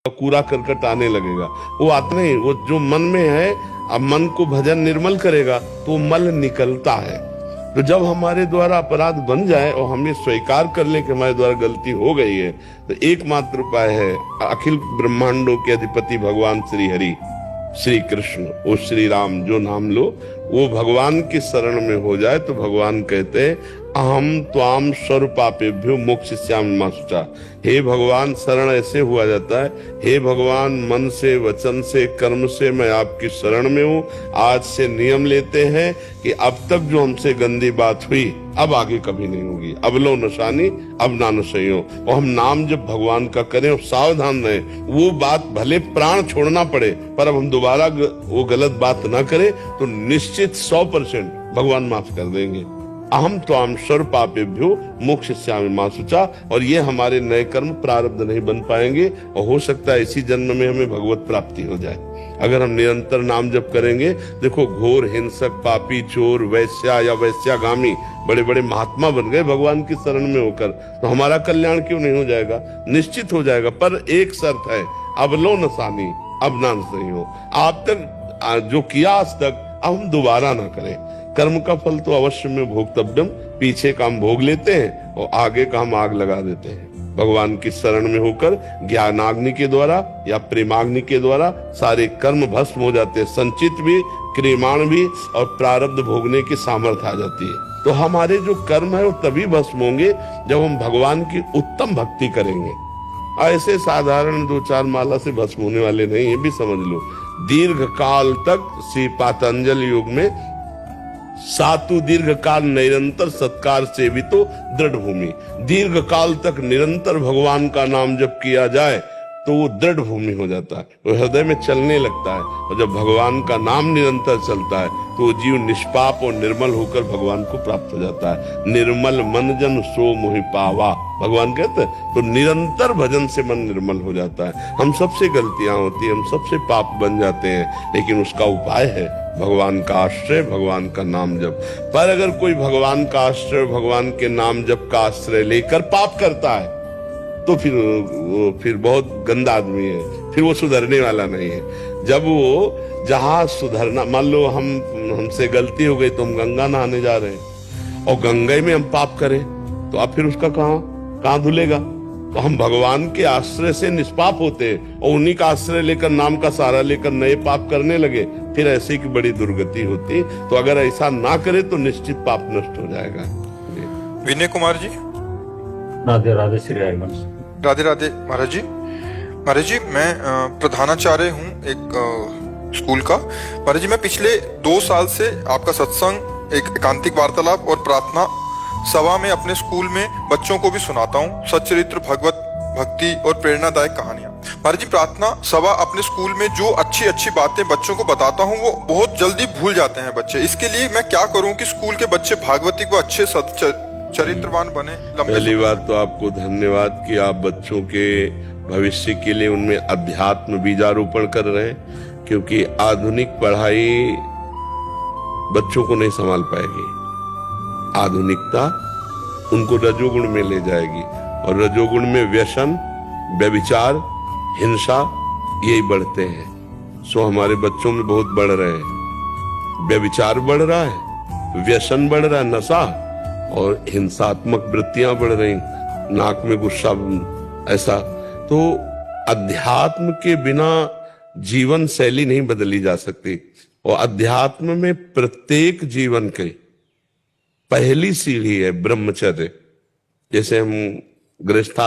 कूड़ा करकट आने लगेगा। वो आता नहीं, वो जो मन में है, अब मन को भजन निर्मल करेगा तो मल निकलता है। तो जब हमारे द्वारा अपराध बन जाए और हम ये स्वीकार कर लें कि हमारे द्वारा गलती हो गई है, तो एकमात्र उपाय है अखिल ब्रह्मांडों के अधिपति भगवान श्री हरि, श्री कृष्ण, वो श्री राम जो नाम लो, वो भगवान की शरण में हो जाए तो भगवान कहते हैं अहम त्वाम स्वरूपापेभ्यो मोक्षयिष्यामि मा शुचा। हे भगवान, शरण ऐसे हुआ जाता है, हे भगवान मन से, वचन से, कर्म से मैं आपकी शरण में हूँ। आज से नियम लेते हैं कि अब तक जो हमसे गंदी बात हुई अब आगे कभी नहीं होगी। अब लो नशानी अब ना नशइयो। और हम नाम जब भगवान का करें और सावधान रहें, वो बात भले प्राण छोड़ना पड़े पर अब हम दोबारा वो गलत बात ना करें तो निश्चित 100% भगवान माफ कर देंगे। अहम त्वाम स्वरूपापेभ्यो मोक्षयिष्यामि मा शुचा। और ये हमारे नए कर्म प्रारब्ध नहीं बन पाएंगे और हो सकता है इसी जन्म में हमें भगवत प्राप्ति हो जाए अगर हम निरंतर नाम जप करेंगे। देखो, घोर हिंसक, पापी, चोर, वैश्या या वैश्यागामी बड़े बड़े महात्मा बन गए भगवान की शरण में होकर, तो हमारा कल्याण क्यों नहीं हो जाएगा? निश्चित हो जाएगा। पर एक शर्त है, अब लो नसानी अब ना नहीं हो। आप तक जो किया आज तक अब हम दोबारा ना करें। कर्म का फल तो अवश्य में भोक्तव्यम, पीछे का हम भोग लेते हैं और आगे का हम आग लगा देते हैं। भगवान की शरण में होकर ज्ञानाग्नि के द्वारा या प्रेमाग्नि के द्वारा सारे कर्म भस्म हो जाते हैं, संचित भी, क्रियमाण भी, और प्रारब्ध भोगने की सामर्थ्य आ जाती है। तो हमारे जो कर्म है वो तभी भस्म होंगे जब हम भगवान की उत्तम भक्ति करेंगे। ऐसे साधारण 2-4 माला से भस्म होने वाले नहीं, ये भी समझ लो। दीर्घ काल तक श्री पातंजल युग में सातु दीर्घ काल निरंतर सत्कार से भी तो दृढ़ भूमि, दीर्घ काल तक निरंतर भगवान का नाम जब किया जाए तो वो दृढ़ भूमि हो जाता है, वो हृदय में चलने लगता है। और जब भगवान का नाम निरंतर चलता है तो वो जीव निष्पाप और निर्मल होकर भगवान को प्राप्त हो जाता है। निर्मल मन जन सो मोहि पावा, भगवान कहते हैं। तो निरंतर भजन से मन निर्मल हो जाता है। हम सबसे गलतियां होती है, हम सबसे पाप बन जाते हैं, लेकिन उसका उपाय है भगवान का आश्रय, भगवान का नाम जप। पर अगर कोई भगवान का आश्रय, भगवान के नाम जप का आश्रय लेकर पाप करता है तो फिर बहुत गंदा आदमी है, फिर वो सुधरने वाला नहीं है। जब वो जहां सुधरना, मान लो हमसे गलती हो गई तो हम गंगा नहाने जा रहे हैं और गंगा में हम पाप करें तो अब फिर उसका कहां धुलेगा? तो हम भगवान के आश्रय से निष्पाप होते हैं और उन्हीं का आश्रय लेकर, नाम का सहारा लेकर नए पाप करने लगे, फिर ऐसे की बड़ी दुर्गति होती। तो अगर ऐसा ना करे तो निश्चित पाप नष्ट हो जाएगा। विनय कुमार जी, राधे राधे श्री हरिवंश। राधे राधे महाराज जी। महाराज जी, मैं प्रधानाचार्य हूँ एक स्कूल का। महाराज जी, मैं पिछले 2 साल से आपका सत्संग, एक एकांतिक वार्तालाप और प्रार्थना सभा में अपने स्कूल में बच्चों को भी सुनाता हूँ, सच्चरित्र, भगवत भक्ति और प्रेरणादायक कहानियां। महाराज जी, प्रार्थना सभा अपने स्कूल में जो अच्छी अच्छी बातें बच्चों को बताता हूँ वो बहुत जल्दी भूल जाते हैं बच्चे। इसके लिए मैं क्या करूँ कि स्कूल के बच्चे भागवती को अच्छे चरित्रवान बने? पहली बात तो आपको धन्यवाद कि आप बच्चों के भविष्य के लिए उनमें अध्यात्म बीजारोपण कर रहे हैं, क्योंकि आधुनिक पढ़ाई बच्चों को नहीं संभाल पाएगी। आधुनिकता उनको रजोगुण में ले जाएगी और रजोगुण में व्यसन, व्यभिचार, हिंसा यही बढ़ते हैं। सो हमारे बच्चों में बहुत बढ़ रहे हैं। व्यभिचार बढ़ रहा है, व्यसन बढ़ रहा है, नशा, और हिंसात्मक वृत्तियां बढ़ रही, नाक में गुस्सा, ऐसा। तो अध्यात्म के बिना जीवन शैली नहीं बदली जा सकती। और अध्यात्म में प्रत्येक जीवन के पहली सीढ़ी है ब्रह्मचर्य। जैसे हम गृहस्थ